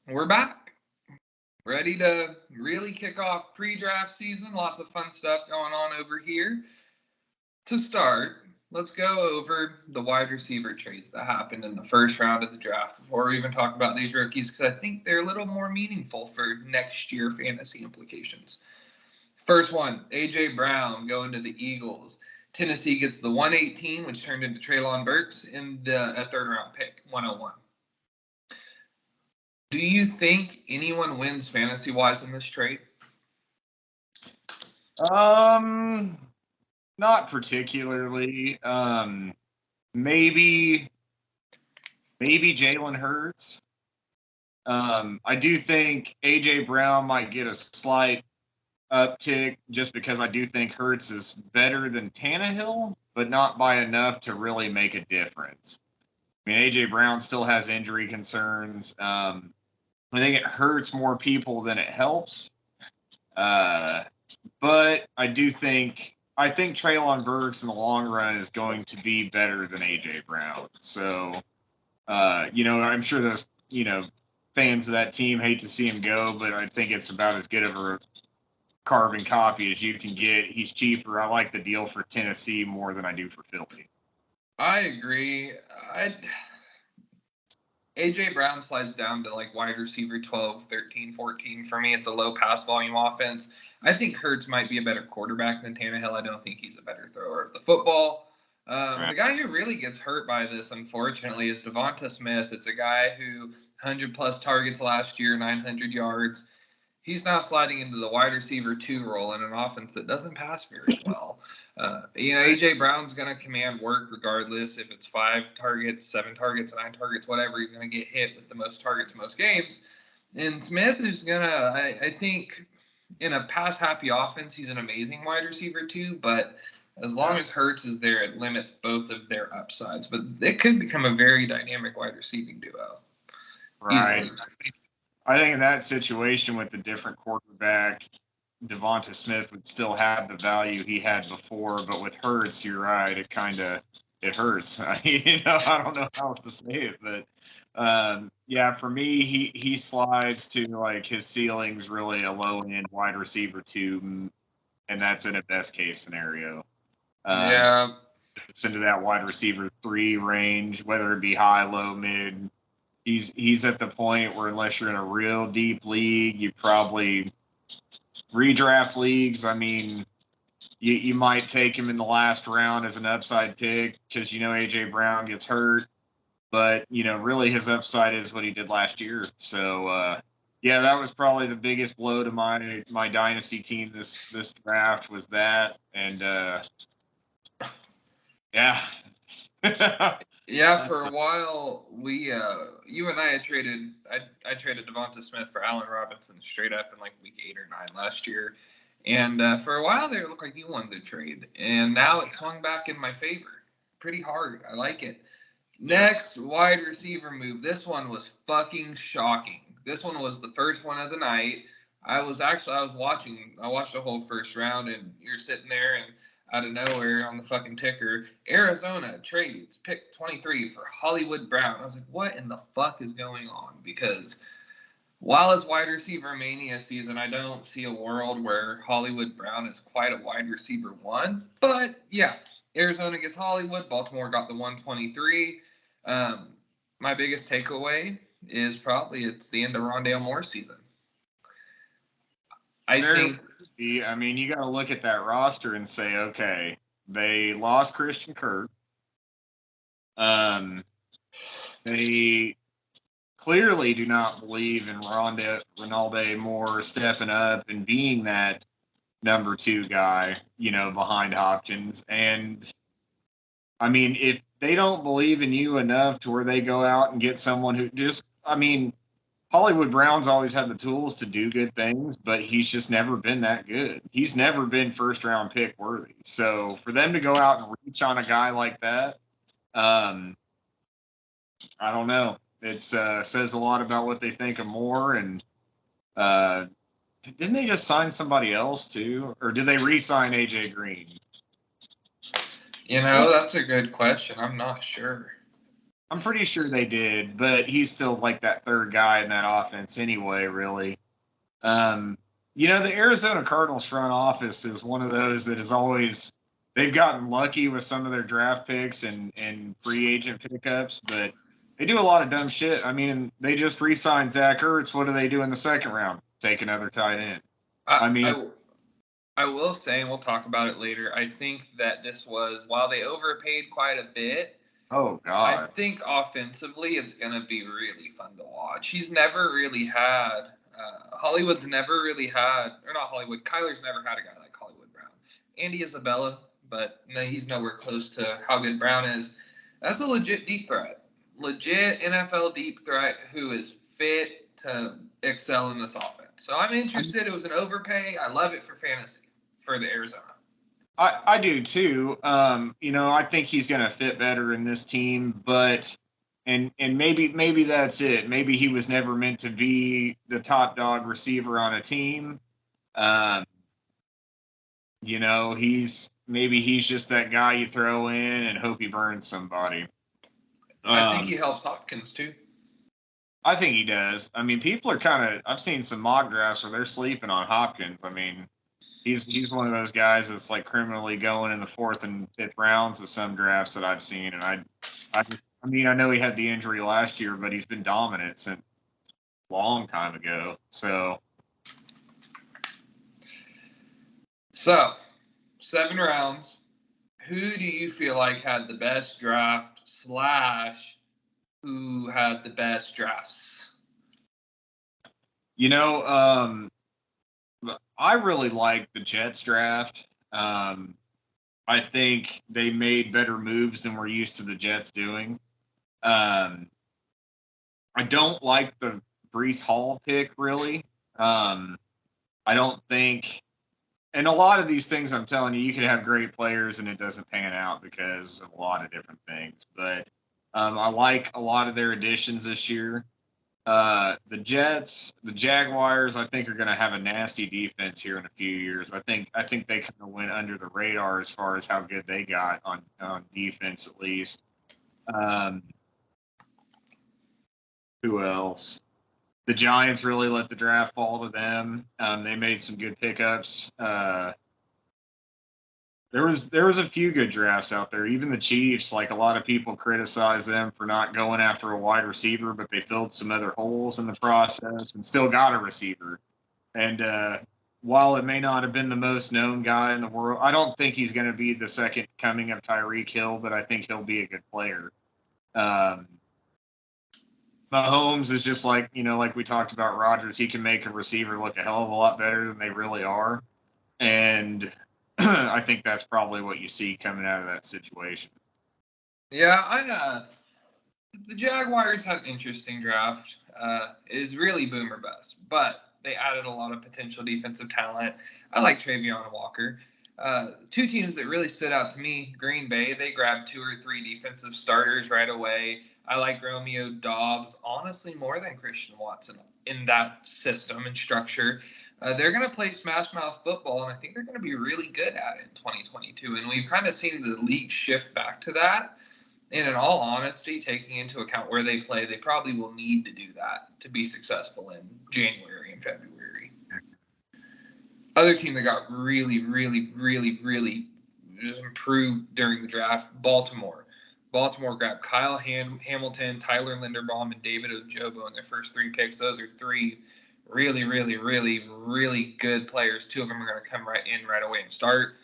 We're back. Ready to really kick off pre-draft season. Lots of fun stuff going on over here. To start, let's go over the wide receiver trades that happened in the first round of the draft before we even talk about these rookies, because I think they're a little more meaningful for next year fantasy implications. First one, A.J. Brown going to the Eagles. Tennessee gets the 118, which turned into Treylon Burks, in a third-round pick, 101. Do you think anyone wins fantasy-wise in this trade? Not particularly. Maybe Jalen Hurts. I do think A.J. Brown might get a slight uptick just because I do think Hurts is better than Tannehill, but not by enough to really make a difference. I mean, A.J. Brown still has injury concerns. I think it hurts more people than it helps. But I think Treylon Burks in the long run is going to be better than A.J. Brown. So, I'm sure those, fans of that team hate to see him go, but I think it's about as good of a carbon copy as you can get. He's cheaper. I like the deal for Tennessee more than I do for Philly. I agree. A.J. Brown slides down to like wide receiver 12, 13, 14. For me, it's a low pass volume offense. I think Hurts might be a better quarterback than Tannehill. I don't think he's a better thrower of the football. The guy who really gets hurt by this, unfortunately, is Devonta Smith. It's a guy who 100-plus targets last year, 900 yards. He's now sliding into the wide receiver 2 role in an offense that doesn't pass very well. A.J. Brown's going to command work regardless. If it's 5 targets, 7 targets, 9 targets, whatever, he's going to get hit with the most targets most games. And Smith is going to, I think, in a pass-happy offense, he's an amazing wide receiver 2, but as long as Hurts is there, it limits both of their upsides. But it could become a very dynamic wide receiving duo. Right. Easily. I think in that situation with the different quarterback, Devonta Smith would still have the value he had before, but with Hurts, you're right. It hurts. I don't know how else to say it, but for me, he slides to like his ceiling's really a low end wide receiver 2, and that's in a best case scenario. It's into that wide receiver 3 range, whether it be high, low, mid. He's at the point where unless you're in a real deep league, you probably redraft leagues. I mean, you might take him in the last round as an upside pick because A.J. Brown gets hurt, but really his upside is what he did last year. So that was probably the biggest blow to my dynasty team this draft was that, and for a while you and I had traded. I traded Devonta Smith for Allen Robinson straight up in like week 8 or 9 last year, and for a while there it looked like you won the trade, and now it swung back in my favor pretty hard. I like it. Next wide receiver move. This one was fucking shocking. This one was the first one of the night. I watched the whole first round, and you're sitting there and out of nowhere on the fucking ticker, Arizona trades pick 23 for Hollywood Brown. I was like, what in the fuck is going on? Because while it's wide receiver mania season, I don't see a world where Hollywood Brown is quite a wide receiver 1. But yeah, Arizona gets Hollywood. Baltimore got the 123. My biggest takeaway is probably it's the end of Rondale Moore's season. I mean, you got to look at that roster and say, okay, they lost Christian Kirk. They clearly do not believe in Ronaldo Moore stepping up and being that number 2 guy, behind Hopkins. And I mean, if they don't believe in you enough to where they go out and get someone who Hollywood Brown's always had the tools to do good things, but he's just never been that good. He's never been first-round pick worthy. So for them to go out and reach on a guy like that, I don't know. It says a lot about what they think of Moore. And didn't they just sign somebody else too? Or did they re-sign A.J. Green? That's a good question. I'm not sure. I'm pretty sure they did, but he's still like that third guy in that offense anyway, really. Um, the Arizona Cardinals front office is one of those that is always they've gotten lucky with some of their draft picks and free agent pickups, but they do a lot of dumb shit. I mean, they just re-signed Zach Ertz. What do they do in the second round? Take another tight end. I, I mean, I, I will say, and we'll talk about it later, I think that this was, while they overpaid quite a bit, oh I God. think offensively it's going to be really fun to watch. He's never really had, Hollywood's never really had, or not Hollywood, Kyler's never had a guy like Hollywood Brown. Andy Isabella, but no, he's nowhere close to how good Brown is. That's a legit deep threat. Legit NFL deep threat who is fit to excel in this offense. So I'm interested. It was an overpay. I love it for fantasy for the Arizona. I do too. I think he's going to fit better in this team, but and maybe that's it. Maybe he was never meant to be the top dog receiver on a team. Um, he's just that guy you throw in and hope he burns somebody. I think he helps Hopkins too. I think he does. I mean, people are I've seen some mock drafts where they're sleeping on Hopkins. I mean, he's one of those guys that's like criminally going in the fourth and fifth rounds of some drafts that I've seen. And I know he had the injury last year, but he's been dominant since a long time ago. So 7 rounds. Who do you feel like had the best draft / who had the best drafts? I really like the Jets draft. I think they made better moves than we're used to the Jets doing. I don't like the Brees Hall pick, really. I don't think, and a lot of these things I'm telling you, you can have great players and it doesn't pan out because of a lot of different things. But I like a lot of their additions this year. The Jets, the Jaguars, I think are going to have a nasty defense here in a few years. I think they kind of went under the radar as far as how good they got on defense, at least. Who else? The Giants really let the draft fall to them. They made some good pickups. There was a few good drafts out there. Even the Chiefs, like a lot of people criticize them for not going after a wide receiver, but they filled some other holes in the process and still got a receiver. And while it may not have been the most known guy in the world, I don't think he's going to be the second coming of Tyreek Hill, but I think he'll be a good player. Mahomes is just like we talked about Rodgers. He can make a receiver look a hell of a lot better than they really are. And I think that's probably what you see coming out of that situation. Yeah, the Jaguars had an interesting draft. It is really boom or bust, but they added a lot of potential defensive talent. I like Travion Walker. 2 teams that really stood out to me, Green Bay, they grabbed 2 or 3 defensive starters right away. I like Romeo Doubs, honestly, more than Christian Watson in that system and structure. They're going to play smash mouth football, and I think they're going to be really good at it in 2022. And we've kind of seen the league shift back to that. And in all honesty, taking into account where they play, they probably will need to do that to be successful in January and February. Other team that got really, really, really, really improved during the draft, Baltimore. Baltimore grabbed Kyle Hamilton, Tyler Linderbaum, and David Ojobo in their first 3 picks. Those are 3 really, really, really, really good players. 2 of them are going to come right away and start.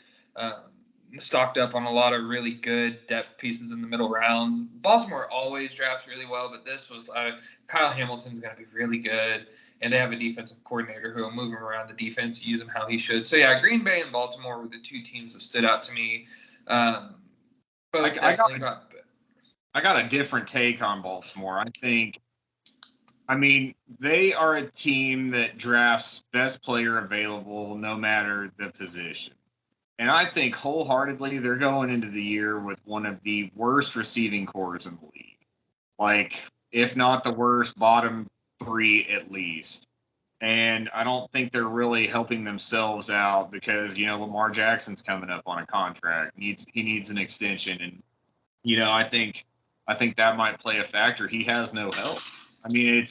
Stocked up on a lot of really good depth pieces in the middle rounds. Baltimore always drafts really well, but this was Kyle Hamilton's going to be really good, and they have a defensive coordinator who will move him around the defense, use him how he should. So yeah, Green Bay and Baltimore were the 2 teams that stood out to me. I got a different take on Baltimore. They are a team that drafts best player available no matter the position. And I think wholeheartedly they're going into the year with one of the worst receiving corps in the league. Like, if not the worst, bottom 3 at least. And I don't think they're really helping themselves out because, Lamar Jackson's coming up on a contract. He needs an extension. And, I think I think that might play a factor. He has no help. I mean,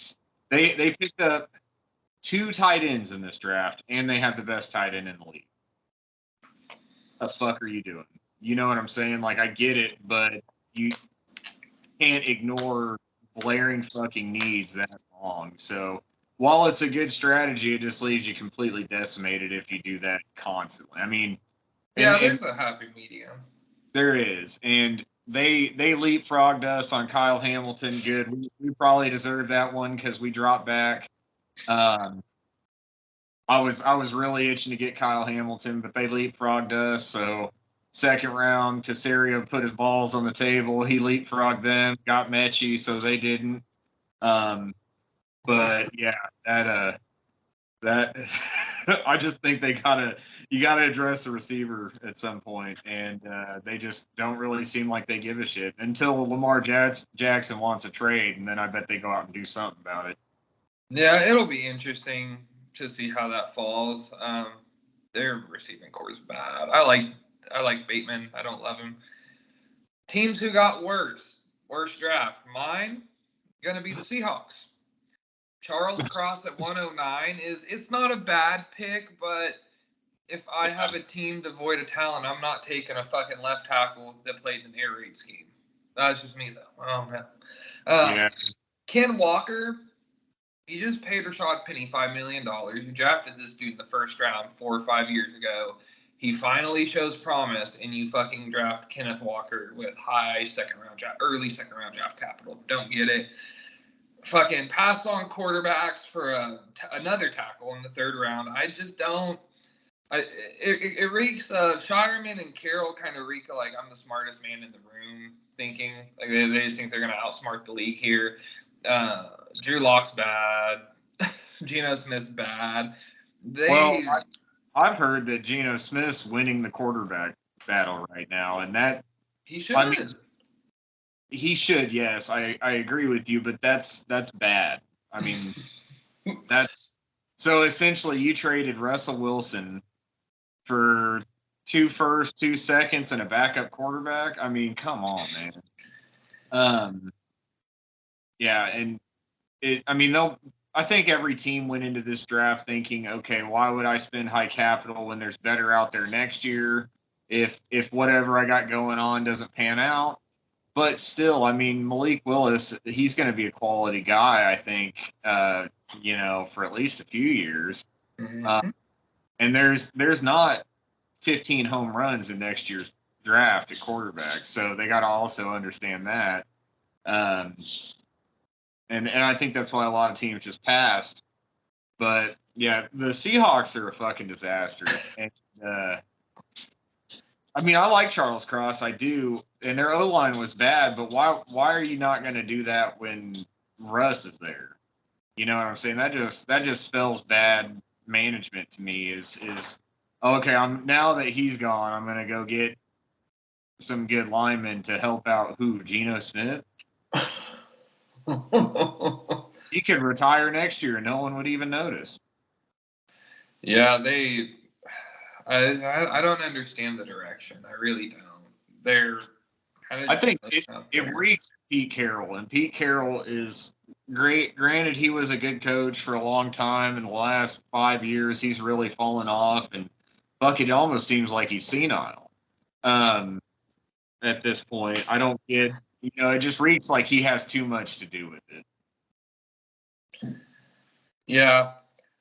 they picked up 2 tight ends in this draft, and they have the best tight end in the league. The fuck are you doing? You know what I'm saying? Like, I get it, but you can't ignore blaring fucking needs that long. So while it's a good strategy, it just leaves you completely decimated if you do that constantly. I mean, Yeah, and there's a happy medium. there is, and they leapfrogged us on Kyle Hamilton. Good, we probably deserved that one because we dropped back. I was really itching to get Kyle Hamilton, but they leapfrogged us. So second round, Casario put his balls on the table. He leapfrogged them, got Mechie, so they didn't. But yeah, that I just think you gotta address the receiver at some point, and they just don't really seem like they give a shit until Lamar Jackson wants a trade, and then I bet they go out and do something about it. Yeah, it'll be interesting to see how that falls. Their receiving core is bad. I like Bateman. I don't love him. Teams who got worse draft. Mine gonna be the Seahawks. Charles Cross at 109 it's not a bad pick, but if I have a team devoid of talent, I'm not taking a fucking left tackle that played an air raid scheme. That's just me though. I don't know. Yeah. Ken Walker. You just paid Rashad Penny $5 million. You drafted this dude in the first round 4 or 5 years ago. He finally shows promise, and you fucking draft Kenneth Walker with early second round draft capital. Don't get it. Fucking pass on quarterbacks for another tackle in the third round. I just don't. It reeks of Shireman and Carroll kind of reek of like I'm the smartest man in the room thinking. Like they just think they're going to outsmart the league here. Drew Lock's bad. Geno Smith's bad. I've heard that Geno Smith's winning the quarterback battle right now, and that he should. I mean, he should. Yes, I agree with you, but that's bad. I mean, that's so essentially you traded Russell Wilson for 2 firsts, 2 seconds, and a backup quarterback. I mean, come on, man. Yeah, and I think every team went into this draft thinking, okay, why would I spend high capital when there's better out there next year if whatever I got going on doesn't pan out? But still, I mean, Malik Willis, he's going to be a quality guy, I think, for at least a few years. Mm-hmm. And there's not 15 home runs in next year's draft at quarterback, so they got to also understand that. And I think that's why a lot of teams just passed. But yeah, the Seahawks are a fucking disaster. And I mean, I like Charles Cross, I do, and their O line was bad. But why are you not going to do that when Russ is there? You know what I'm saying? That just spells bad management to me. Is okay? Now that he's gone, I'm going to go get some good linemen to help out who Geno Smith. He could retire next year and no one would even notice. Yeah, I don't understand the direction. I really don't. They're kind of. I think it reeks Pete Carroll, and Pete Carroll is great. Granted, he was a good coach for a long time. In the last 5 years, he's really fallen off, and fuck, it almost seems like he's senile. At this point, I don't get. It just reeks like he has too much to do with it. Yeah,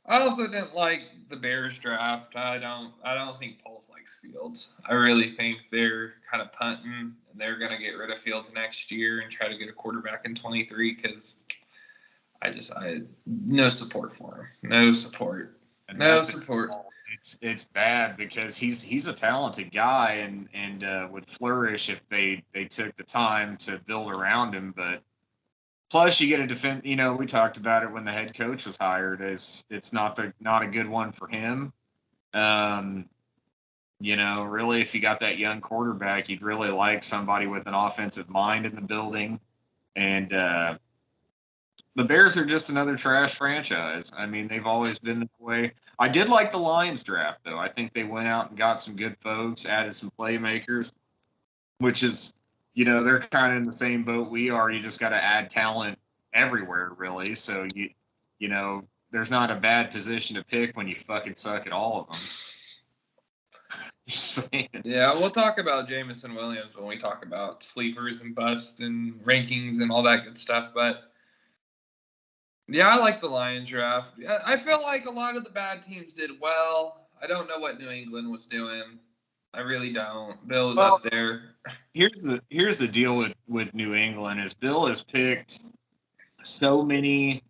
I also didn't like the Bears draft. I don't think Poles likes Fields. I really think they're kind of punting, and they're going to get rid of Fields next year and try to get a quarterback in 23 because I no support for him. No support. No support. It's bad because he's a talented guy and would flourish if they took the time to build around him. But plus, you get a defense. We talked about it when the head coach was hired. It's not a good one for him. Really, if you got that young quarterback, you'd really like somebody with an offensive mind in the building. And the Bears are just another trash franchise. I mean, they've always been that way. I did like the Lions draft, though. I think they went out and got some good folks, added some playmakers, which is they're kind of in the same boat we are. You just got to add talent everywhere, really. So there's not a bad position to pick when you fucking suck at all of them. Just saying. Yeah, we'll talk about Jamison Williams when we talk about sleepers and busts and rankings and all that good stuff. But yeah, I like the Lions draft. I feel like a lot of the bad teams did well. I don't know what New England was doing. I really don't. Bill is up there. Here's the deal with New England is Bill has picked so many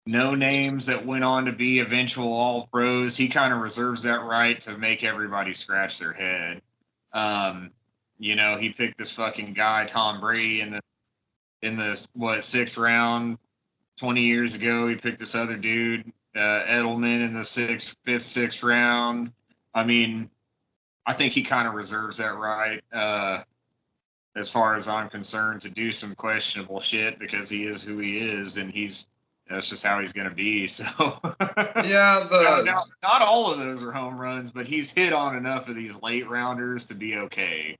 no names that went on to be eventual all pros. He kind of reserves that right to make everybody scratch their head. He picked this fucking guy, Tom Brady, in the sixth round 20 years ago. He picked this other dude, Edelman, in the fifth, sixth round. I mean, I think he kind of reserves that right, as far as I'm concerned, to do some questionable shit because he is who he is, and that's just how he's going to be. So yeah, not all of those are home runs, but he's hit on enough of these late rounders to be okay.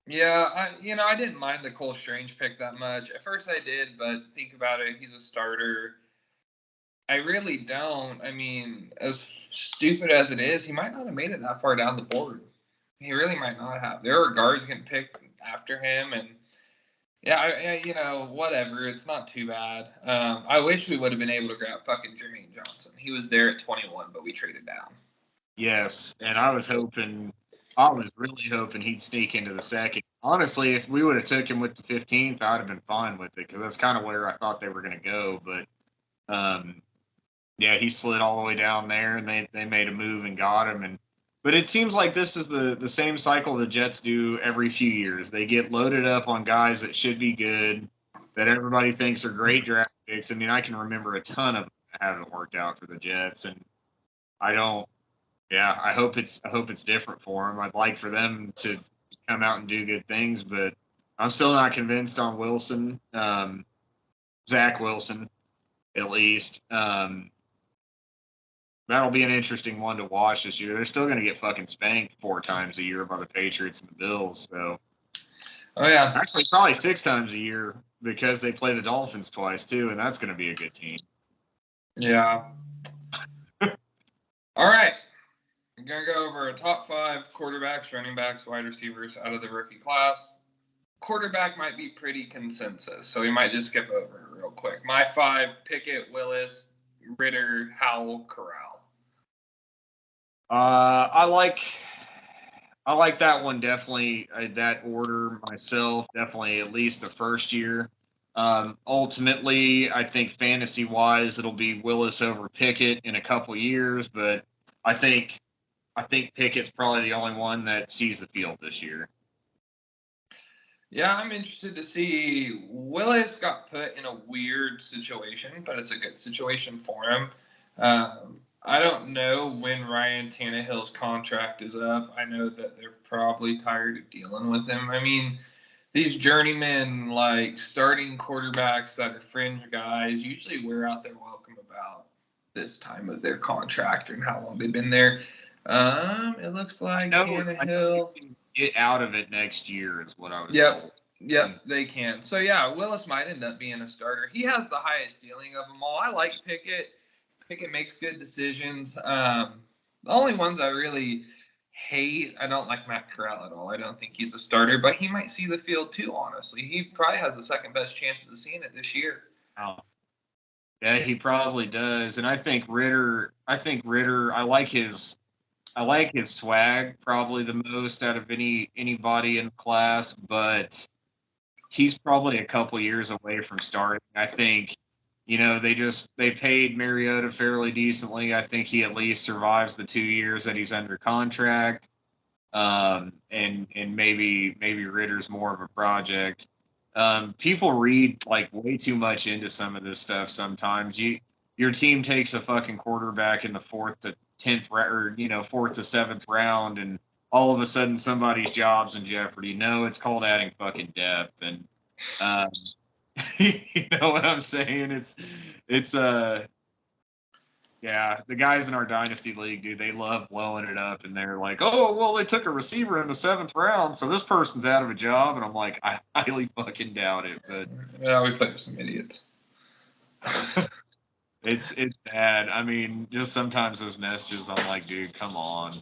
Yeah, I didn't mind the Cole Strange pick that much. At first I did, but think about it, he's a starter. I really don't. I mean, as stupid as it is, he might not have made it that far down the board. He really might not have. There are guards getting picked after him, and yeah, whatever. It's not too bad. I wish we would have been able to grab fucking Jermaine Johnson. He was there at 21, but we traded down. Yes, and I was really hoping he'd sneak into the second. Honestly, if we would have took him with the 15th, I'd have been fine with it because that's kind of where I thought they were going to go. But yeah, he slid all the way down there, and they made a move and got him. But it seems like this is the same cycle the Jets do every few years. They get loaded up on guys that should be good, that everybody thinks are great draft picks. I mean, I can remember a ton of them that haven't worked out for the Jets, and I don't. Yeah, I hope it's different for them. I'd like for them to come out and do good things, but I'm still not convinced on Wilson, Zach Wilson, at least. That'll be an interesting one to watch this year. They're still going to get fucking spanked 4 times a year by the Patriots and the Bills. So, oh yeah, actually probably 6 times a year because they play the Dolphins twice too, and that's going to be a good team. Yeah. All right. I'm going to go over a top 5 quarterbacks, running backs, wide receivers out of the rookie class. Quarterback might be pretty consensus, so we might just skip over it real quick. My 5, Pickett, Willis, Ritter, Howell, Corral. I like that one definitely, that order myself, definitely at least the first year. Ultimately, I think fantasy-wise, it'll be Willis over Pickett in a couple years, but I think Pickett's probably the only one that sees the field this year. Yeah, I'm interested to see. Willis got put in a weird situation, but it's a good situation for him. I don't know when Ryan Tannehill's contract is up. I know that they're probably tired of dealing with him. I mean, these journeymen, like starting quarterbacks that are fringe guys, usually wear out their welcome about this time of their contract and how long they've been there. It looks like Tannehill get out of it next year is what I was told. Yep, they can. So yeah, Willis might end up being a starter. He has the highest ceiling of them all. I like Pickett. Pickett makes good decisions. The only ones I really hate, I don't like Matt Corral at all. I don't think he's a starter, but he might see the field too, honestly. He probably has the second best chances of seeing it this year. Oh. Yeah, he probably does. And I think Ritter, I like his swag probably the most out of anybody in class, but he's probably a couple years away from starting. I think, they paid Mariota fairly decently. I think he at least survives the 2 years that he's under contract. And maybe Ritter's more of a project. People read like way too much into some of this stuff sometimes. Your team takes a fucking quarterback in the 4th to 10th or 4th to 7th round, and all of a sudden somebody's job's in jeopardy. No, it's called adding fucking depth, and you know what I'm saying? It's Yeah, the guys in our dynasty league, dude, they love blowing it up, and they're like, "Oh, well, they took a receiver in the 7th round, so this person's out of a job." And I'm like, I highly fucking doubt it, but Yeah, we play with some idiots. it's bad. I mean, just sometimes those messages, I'm like, dude, come on.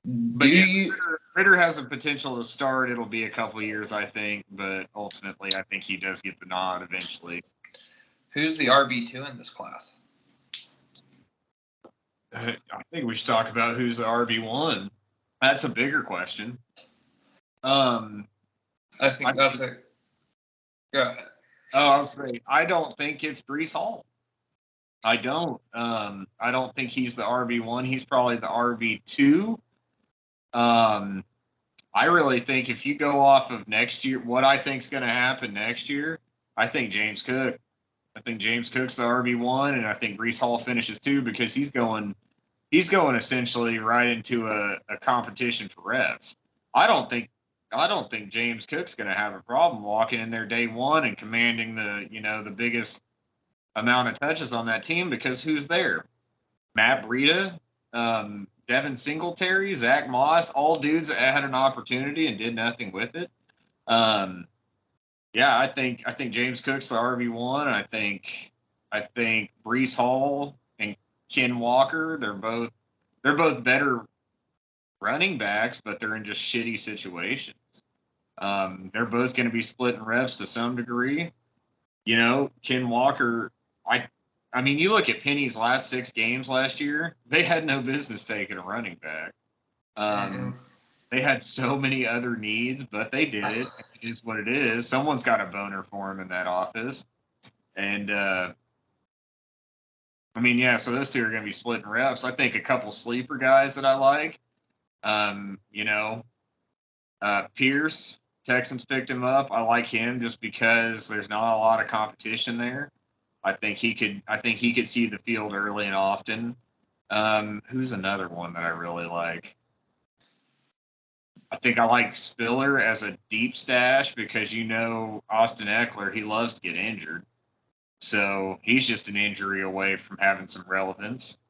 But yes, Ritter has the potential to start. It'll be a couple years, I think, but ultimately, I think he does get the nod eventually. Who's the RB2 in this class? I think we should talk about who's the RB1. That's a bigger question. I think that's a. Go ahead. Oh, I'll say I don't think it's Breece Hall. I don't. I don't think he's the RB1. He's probably the RB2. I really think if you go off of next year, what I think is going to happen next year, I think James Cook. I think James Cook's the RB1, and I think Breece Hall finishes 2 because he's going essentially right into a competition for reps. I don't think James Cook's going to have a problem walking in there day 1 and commanding the biggest amount of touches on that team because who's there? Matt Breida, Devin Singletary, Zach Moss, all dudes that had an opportunity and did nothing with it. Yeah, I think James Cook's the RB1. I think Breece Hall and Ken Walker, they're both better running backs, but they're in just shitty situations. They're both going to be splitting reps to some degree. Ken Walker, I mean, you look at Penny's last 6 games last year, they had no business taking a running back. They had so many other needs, but they did it. It is what it is. Someone's got a boner for him in that office. And, I mean, yeah, so those two are going to be splitting reps. I think a couple sleeper guys that I like, Pierce, Texans picked him up. I like him just because there's not a lot of competition there. I think he could see the field early and often. Who's another one that I really like? I think I like Spiller as a deep stash because Austin Eckler, he loves to get injured. So he's just an injury away from having some relevance.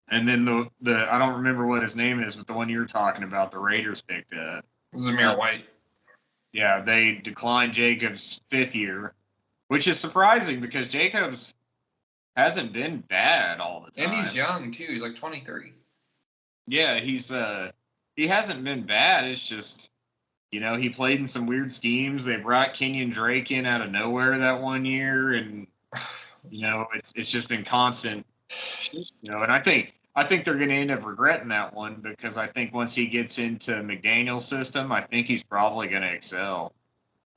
And then the I don't remember what his name is, but the one you were talking about, the Raiders picked up. Zamir White. Yeah, they declined Jacobs' 5th year, which is surprising because Jacobs hasn't been bad all the time. And he's young too. He's like 23. Yeah, he hasn't been bad. It's just, he played in some weird schemes. They brought Kenyon Drake in out of nowhere that one year, and it's just been constant. And I think they're going to end up regretting that one because I think once he gets into McDaniel's system, I think he's probably going to excel.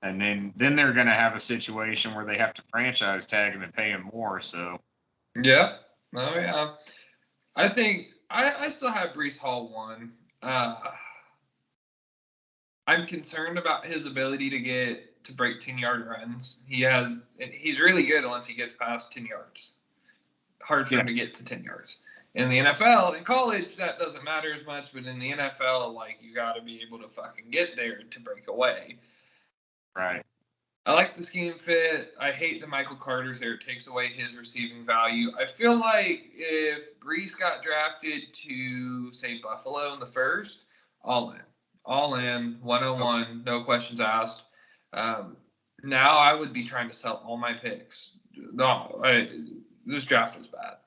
And then they're going to have a situation where they have to franchise tag him and pay him more. So. Yeah. Oh yeah. I think I still have Breece Hall 1. I'm concerned about his ability to break 10-yard runs. He's really good once he gets past 10 yards. Hard for him to get to 10 yards. In the NFL, in college, that doesn't matter as much, but in the NFL, you got to be able to fucking get there to break away. Right. I like the scheme fit. I hate the Michael Carter's there. It takes away his receiving value. I feel like if Breece got drafted to, say, Buffalo in the 1st, all in, 101, no questions asked. Now I would be trying to sell all my picks. No, this draft was bad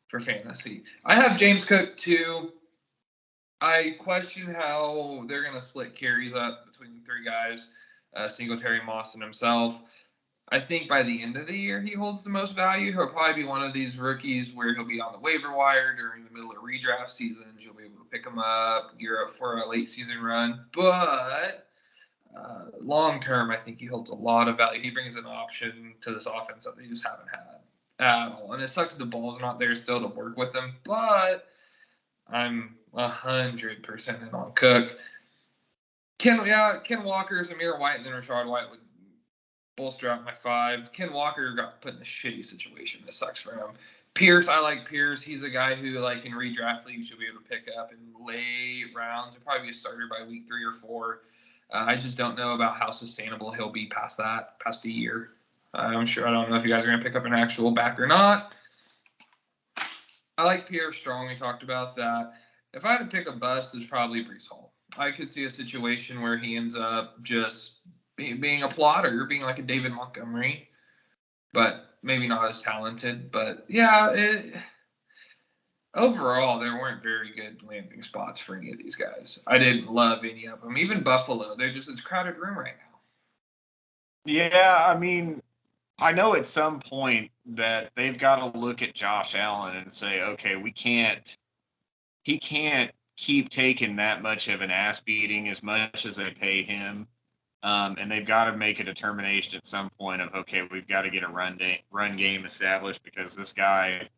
for fantasy. I have James Cook too. I question how they're going to split carries up between the 3 guys, Singletary, Moss, and himself. I think by the end of the year, he holds the most value. He'll probably be one of these rookies where he'll be on the waiver wire during the middle of redraft seasons. You'll be able to pick him up, gear up for a late season run. But long term, I think he holds a lot of value. He brings an option to this offense that they just haven't had at all. And it sucks the ball's not there still to work with him. But I'm 100% in on Cook. Ken Walker, Zamir White, and then Rashad White would bolster out my 5. Ken Walker got put in a shitty situation. This sucks for him. Pierce, I like Pierce. He's a guy who, in redraft leagues, you'll be able to pick up in late rounds. He'll probably be a starter by week 3 or 4. I just don't know about how sustainable he'll be past a year. I don't know if you guys are going to pick up an actual back or not. I like Pierre Strong. We talked about that. If I had to pick a bust, it's probably Brees Hall. I could see a situation where he ends up just being a plotter, being like a David Montgomery, but maybe not as talented. But yeah, overall, there weren't very good landing spots for any of these guys. I didn't love any of them. Even Buffalo, it's a crowded room right now. Yeah, I mean, I know at some point that they've got to look at Josh Allen and say, okay, he can't keep taking that much of an ass beating as much as they pay him. And they've got to make a determination at some point of, okay, we've got to get a run game established because this guy,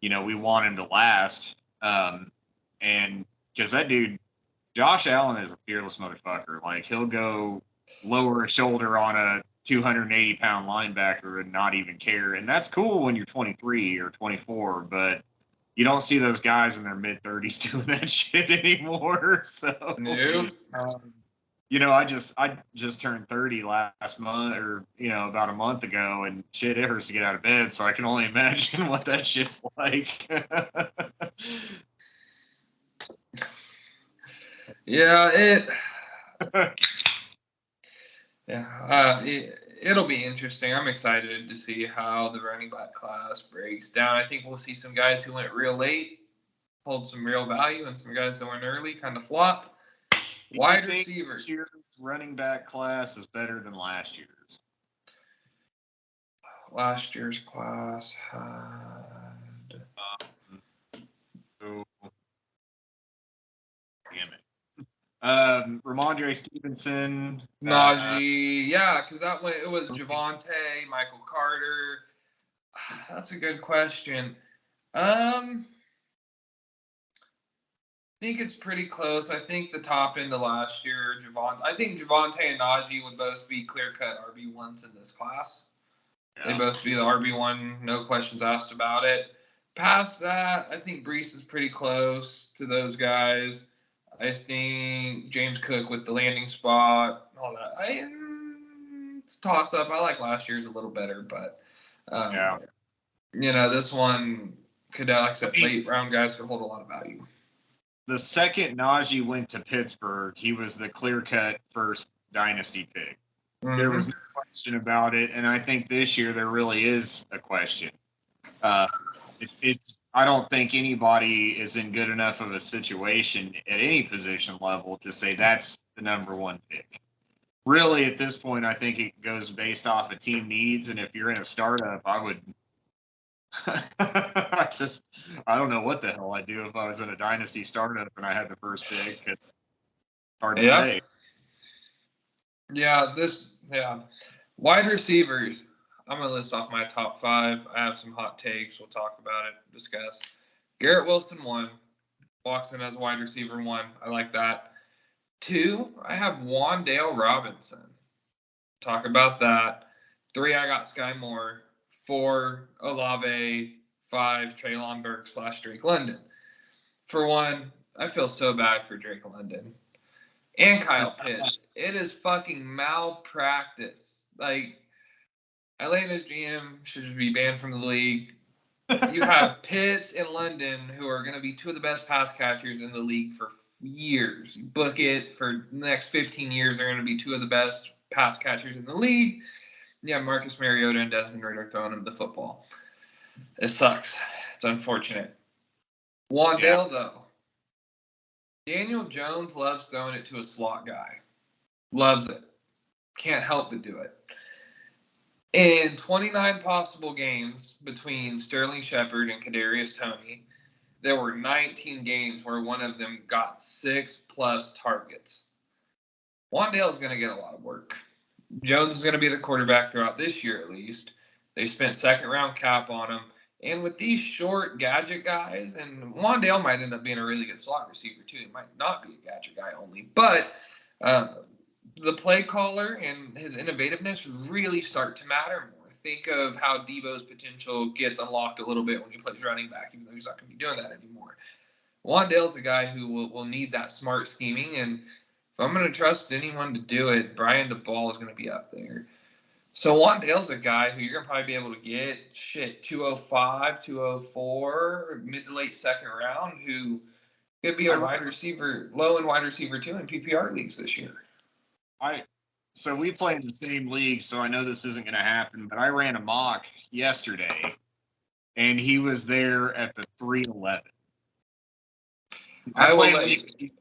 we want him to last. And because that dude, Josh Allen is a fearless motherfucker. Like, he'll go lower his shoulder on a 280-pound linebacker and not even care. And that's cool when you're 23 or 24, but you don't see those guys in their mid 30s doing that shit anymore. So, Nope. I just turned 30 last month, or about a month ago, and shit, it hurts to get out of bed. So I can only imagine what that shit's like. Yeah, it'll be interesting. I'm excited to see how the running back class breaks down. I think we'll see some guys who went real late hold some real value, and some guys that went early kind of flop. Wide receivers. This year's running back class is better than last year's. Last year's class had. Damn it. Ramondre Stevenson. Najee, yeah, because it was Javonte, Michael Carter. That's a good question. I think it's pretty close. I think the top end of last year, I think Javonte and Najee would both be clear-cut RB1s in this class. Yeah. They both be the RB1, no questions asked about it. Past that, I think Brees is pretty close to those guys. I think James Cook with the landing spot, all that. It's a toss-up. I like last year's a little better, but this one could, like I said, late round guys could hold a lot of value. The second Najee went to Pittsburgh, he was the clear-cut first dynasty pick. Mm-hmm. There was no question about it, and I think this year there really is a question. I don't think anybody is in good enough of a situation at any position level to say that's the number one pick. Really, at this point, I think it goes based off of team needs, and if you're in a startup, I would – I don't know what the hell I'd do if I was in a dynasty startup and I had the first pick. It's hard to say. Yeah, wide receivers. I'm going to list off my top 5. I have some hot takes. We'll talk about it, discuss. Garrett Wilson, 1. Walks in as wide receiver 1. I like that. 2, I have Wan'Dale Robinson. Talk about that. 3, I got Sky Moore. 4, Olave. 5, Treylon Burks / Drake London. For one, I feel so bad for Drake London. And Kyle Pitts. It is fucking malpractice. Like, Atlanta's GM should just be banned from the league. You have Pitts and London, who are going to be 2 of the best pass catchers in the league for years. You book it for the next 15 years. They're going to be 2 of the best pass catchers in the league. Yeah, Marcus Mariota and Desmond Ridder throwing him the football. It sucks. It's unfortunate. Wan'Dale, though. Daniel Jones loves throwing it to a slot guy. Loves it. Can't help but do it. In 29 possible games between Sterling Shepard and Kadarius Toney, there were 19 games where one of them got 6+ targets. Wan'Dale is going to get a lot of work. Jones is going to be the quarterback throughout this year at least. They spent second-round cap on him. And with these short gadget guys, and Wan'Dale might end up being a really good slot receiver too. He might not be a gadget guy only. But the play caller and his innovativeness really start to matter more. Think of how Deebo's potential gets unlocked a little bit when he plays running back, even though he's not going to be doing that anymore. Wan'Dale's a guy who will need that smart scheming, and if I'm going to trust anyone to do it, Brian DeBall is going to be up there. So Wandale's a guy who you're going to probably be able to get, 205, 204, mid to late second round, who could be a wide receiver, low and wide receiver too in PPR leagues this year. So we play in the same league, so I know this isn't going to happen, but I ran a mock yesterday, and he was there at the 311. I played late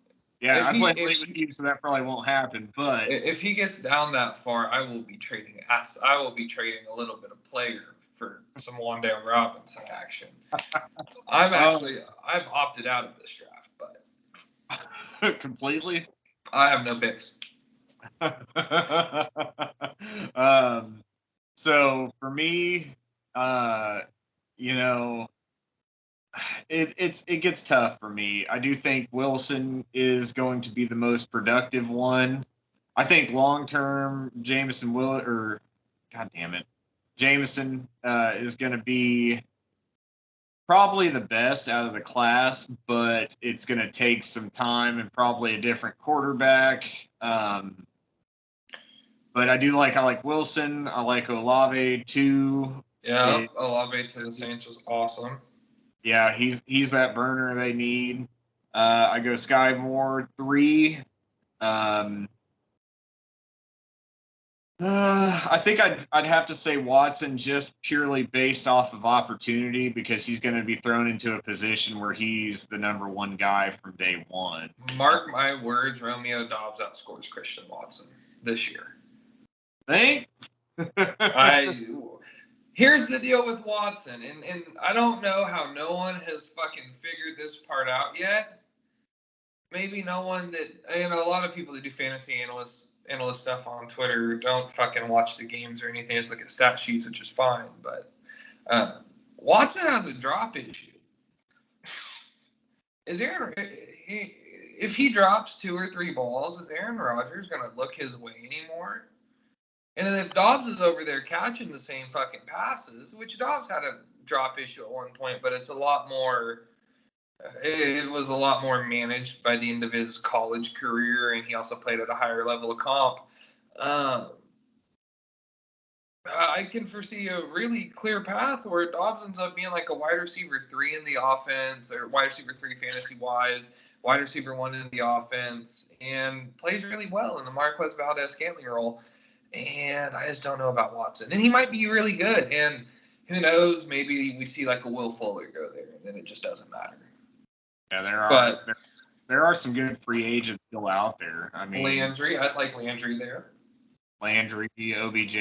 with you, so that probably won't happen. But if he gets down that far, I will be trading a little bit of player for some Wandale Robinson action. I've opted out of this draft, but completely. I have no picks. So for me, it gets tough for me. I do think Wilson is going to be the most productive one. I think long term, Jameson is going to be probably the best out of the class, but it's going to take some time and probably a different quarterback. But I like Wilson. I like Olave too. Yeah, Olave to the Saints was awesome. Yeah, he's that burner they need. I go Sky Moore 3. I think I'd have to say Watson just purely based off of opportunity because he's going to be thrown into a position where he's the number one guy from day one. Mark my words, Romeo Doubs outscores Christian Watson this year. Think? Here's the deal with Watson, and I don't know how no one has fucking figured this part out yet. Maybe no one a lot of people that do fantasy analyst stuff on Twitter don't fucking watch the games or anything. Just look at stat sheets, which is fine. But Watson has a drop issue. If he drops 2 or 3 balls, is Aaron Rodgers going to look his way anymore? And if Dobbs is over there catching the same fucking passes, which Dobbs had a drop issue at one point, but it's a lot more. It was a lot more managed by the end of his college career, and he also played at a higher level of comp. I can foresee a really clear path where Dobbs ends up being like a wide receiver 3 in the offense, or wide receiver 3 fantasy-wise, wide receiver 1 in the offense, and plays really well in the Marquez Valdez-Scantling role. And I just don't know about Watson. And he might be really good, and who knows, maybe we see like a Will Fuller go there, and then it just doesn't matter. Yeah, there are some good free agents still out there. I mean, Landry, I'd like Landry there. Landry, OBJ,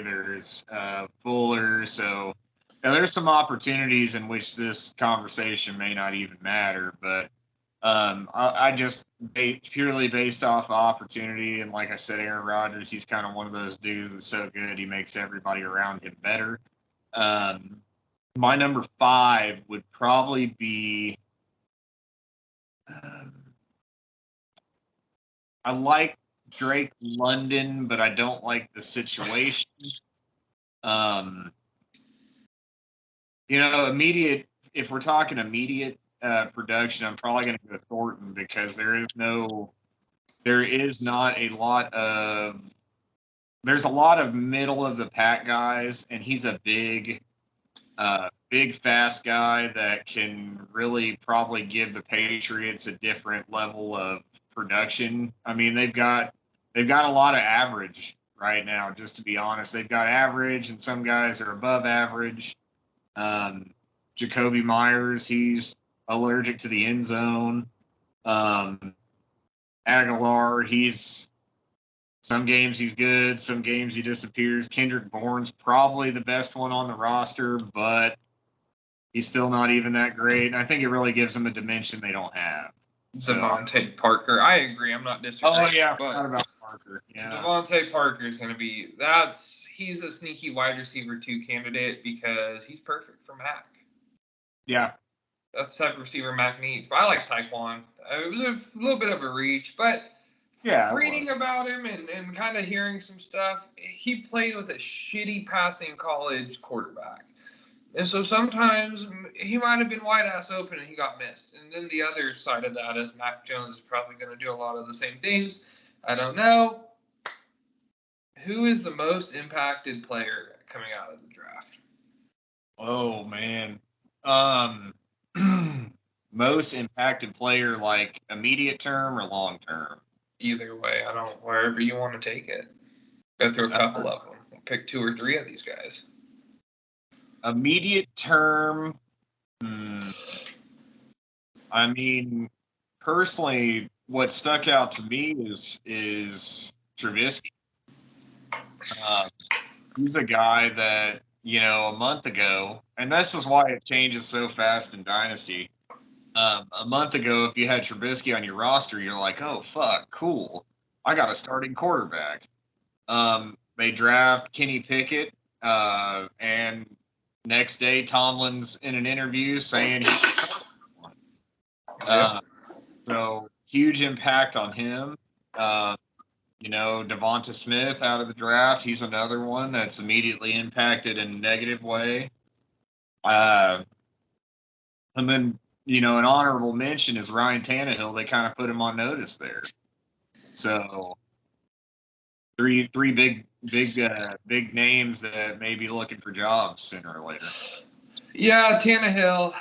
there's Fuller. So there's some opportunities in which this conversation may not even matter. But I just purely based off opportunity. And like I said, Aaron Rodgers, he's kind of one of those dudes that's so good, he makes everybody around him better. My number 5 would probably be I like Drake London, but I don't like the situation. Immediate. If we're talking immediate production, I'm probably going to go Thornton because there's a lot of middle of the pack guys, and he's a big, fast guy that can really probably give the Patriots a different level of production. I mean, they've got a lot of average right now, just to be honest. They've got average, and some guys are above average. Jacoby Myers, he's allergic to the end zone. Aguilar, some games he's good, some games he disappears. Kendrick Bourne's probably the best one on the roster, but he's still not even that great. And I think it really gives them a dimension they don't have. Devontae Parker. I agree. I'm not disagreeing. Oh, yeah. I forgot about Parker. Yeah. Devontae Parker is going to be he's a sneaky wide receiver 2 candidate because he's perfect for Mac. Yeah. That's the type of receiver Mac needs. But I like Tyquan. It was a little bit of a reach, but reading about him and kind of hearing some stuff, he played with a shitty passing college quarterback. And so sometimes he might have been wide ass open and he got missed. And then the other side of that is Mac Jones is probably going to do a lot of the same things. I don't know. Who is the most impacted player coming out of the draft? Oh man. Most impacted player, like immediate term or long term? Either way, I don't. Wherever you want to take it. Go through a couple of them. Pick 2 or 3 of these guys. Immediate term. I mean, personally, what stuck out to me is Trubisky. He's a guy that, a month ago, and this is why it changes so fast in Dynasty. A month ago, if you had Trubisky on your roster, you're like, oh, fuck, cool. I got a starting quarterback. They draft Kenny Pickett, and next day, Tomlin's in an interview saying so huge impact on him. Devonta Smith out of the draft, he's another one that's immediately impacted in a negative way. And then, an honorable mention is Ryan Tannehill. They kind of put him on notice there. So three big names that may be looking for jobs sooner or later. Yeah, Tannehill.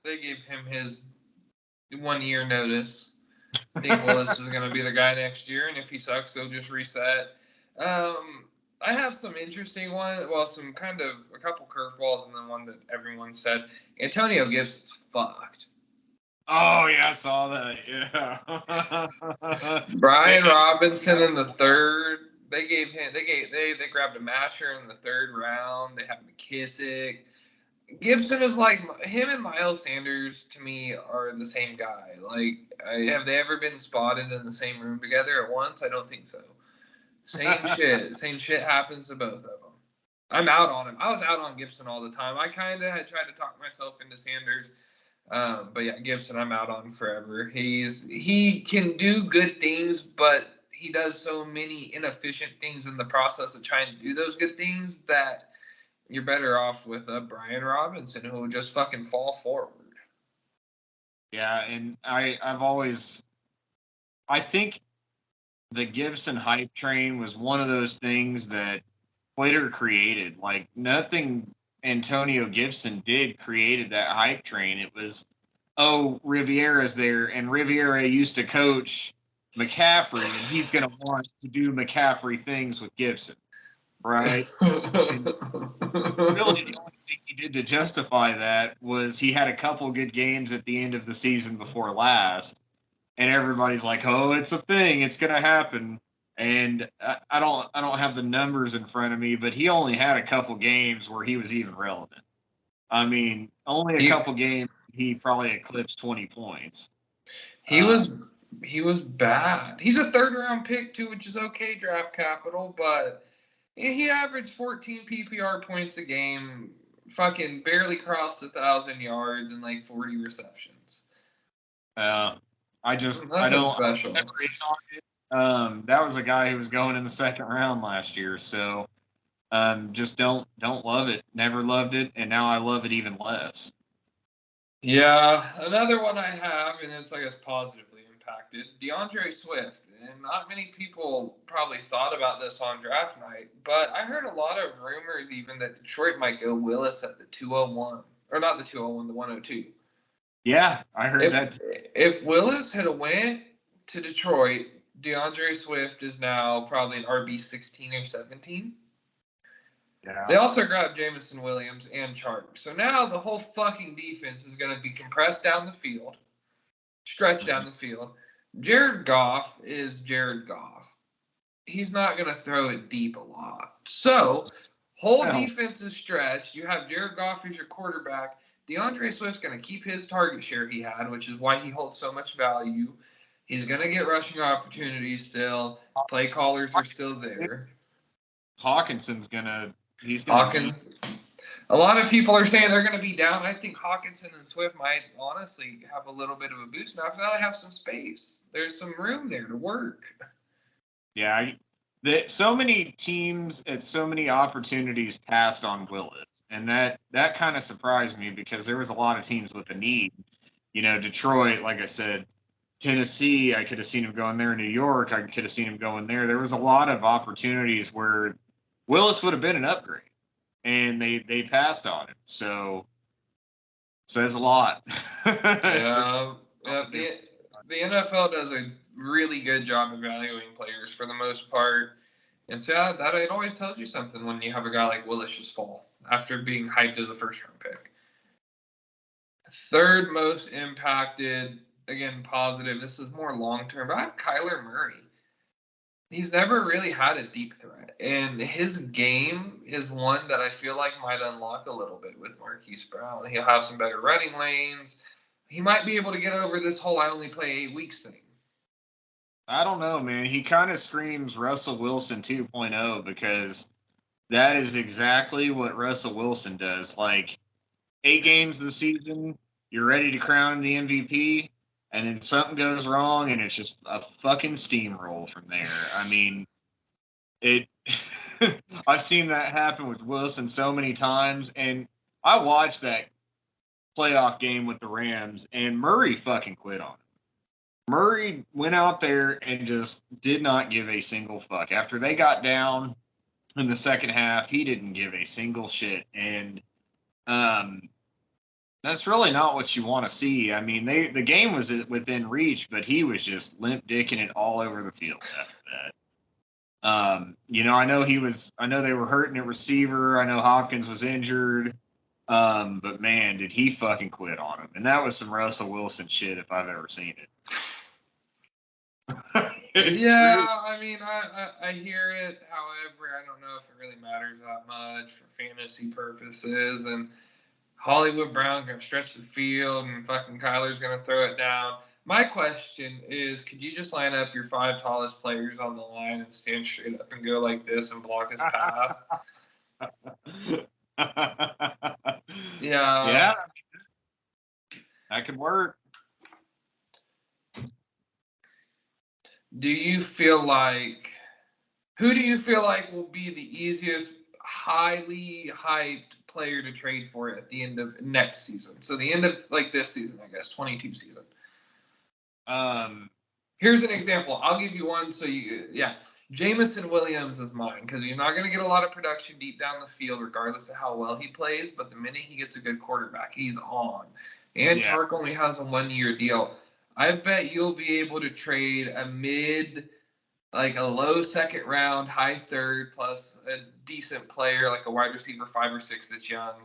They gave him his 1-year notice. I think Willis is going to be the guy next year, and if he sucks, they'll just reset. I have some interesting ones. Well, some kind of a couple curveballs, and then one that everyone said Antonio Gibson's fucked. Oh yeah, I saw that. Yeah. Brian Robinson in the third. They grabbed a masher in the 3rd round. They have McKissick. Gibson is like him and Miles Sanders to me are the same guy. Like, have they ever been spotted in the same room together at once? I don't think so. Same shit. Same shit happens to both of them. I'm out on him. I was out on Gibson all the time. I kind of had tried to talk myself into Sanders. But yeah, Gibson, I'm out on forever. He can do good things, but he does so many inefficient things in the process of trying to do those good things that you're better off with a Brian Robinson who will just fucking fall forward. Yeah, and I think the Gibson hype train was one of those things that Twitter created. Like, nothing Antonio Gibson did created that hype train. It was, oh, Riviera's there, and Riviera used to coach McCaffrey, and he's going to want to do McCaffrey things with Gibson, right? And really, the only thing he did to justify that was he had a couple good games at the end of the season before last, and everybody's like, "Oh, it's a thing. It's going to happen." And I don't have the numbers in front of me, but he only had a couple games where he was even relevant. I mean, only a couple games he probably eclipsed 20 points. He was bad. He's a 3rd-round pick too, which is okay draft capital, but he averaged 14 PPR points a game, fucking barely crossed 1,000 yards and like 40 receptions. I Nothing don't special. That was a guy who was going in the 2nd round last year, so just don't love it. Never loved it, and now I love it even less. Yeah, another one I have, and it's, I guess, positively impacted, DeAndre Swift. And not many people probably thought about this on draft night, but I heard a lot of rumors even that Detroit might go Willis at the 201. Or not the 201, the 102. Yeah, I heard that. If Willis had went to Detroit, DeAndre Swift is now probably an RB 16 or 17. Yeah. They also grabbed Jameson Williams and Chark. So now the whole fucking defense is going to be compressed down the field, stretched down the field. Jared Goff is Jared Goff. He's not going to throw it deep a lot. So, whole defense is stretched. You have Jared Goff as your quarterback. DeAndre Swift's going to keep his target share he had, which is why he holds so much value. He's going to get rushing opportunities still. Play callers are still there. Hawkinson's going to – he's going to a lot of people are saying they're going to be down. I think Hawkinson and Swift might honestly have a little bit of a boost now because now they have some space. There's some room there to work. Yeah, so many teams at so many opportunities passed on Willis, and that kind of surprised me because there was a lot of teams with a need. Detroit, like I said, Tennessee, I could have seen him going there. New York, I could have seen him going there. There was a lot of opportunities where Willis would have been an upgrade, and they passed on him. So says a lot. Yeah, yeah. The NFL does a really good job evaluating players for the most part, and so yeah, that it always tells you something when you have a guy like Willis just fall after being hyped as a first-round pick. Third most impacted, again positive. This is more long-term, but I have Kyler Murray. He's never really had a deep threat, and his game is one that I feel like might unlock a little bit with Marquise Brown. He'll have some better running lanes. He might be able to get over this whole "I only play 8 weeks" thing. I don't know, man. He kind of screams Russell Wilson 2.0 because that is exactly what Russell Wilson does. Like 8 games of the season, you're ready to crown him the MVP, and then something goes wrong, and it's just a fucking steamroll from there. I mean, it. I've seen that happen with Wilson so many times, and I watched that playoff game with the Rams, and Murray fucking quit on him. Murray went out there and just did not give a single fuck. After they got down in the second half, he didn't give a single shit, and that's really not what you want to see. I mean, the game was within reach, but he was just limp dicking it all over the field after that. I know they were hurting at receiver. I know Hopkins was injured. But man, did he fucking quit on him. And that was some Russell Wilson shit if I've ever seen it. Yeah, true. I mean, I hear it. However, I don't know if it really matters that much for fantasy purposes. And Hollywood Brown's going to stretch the field, and fucking Kyler's going to throw it down. My question is, could you just line up your 5 tallest players on the line and stand straight up and go like this and block his path? Yeah. That could work. Who do you feel like will be the easiest highly hyped player to trade for at the end of next season? So the end of this season, I guess, 22 season. Here's an example. I'll give you one. So Jameson Williams is mine because you're not going to get a lot of production deep down the field regardless of how well he plays. But the minute he gets a good quarterback, he's on. And Chark only has a 1-year deal. I bet you'll be able to trade a low second round, high third, plus a decent player like a wide receiver 5 or 6 that's young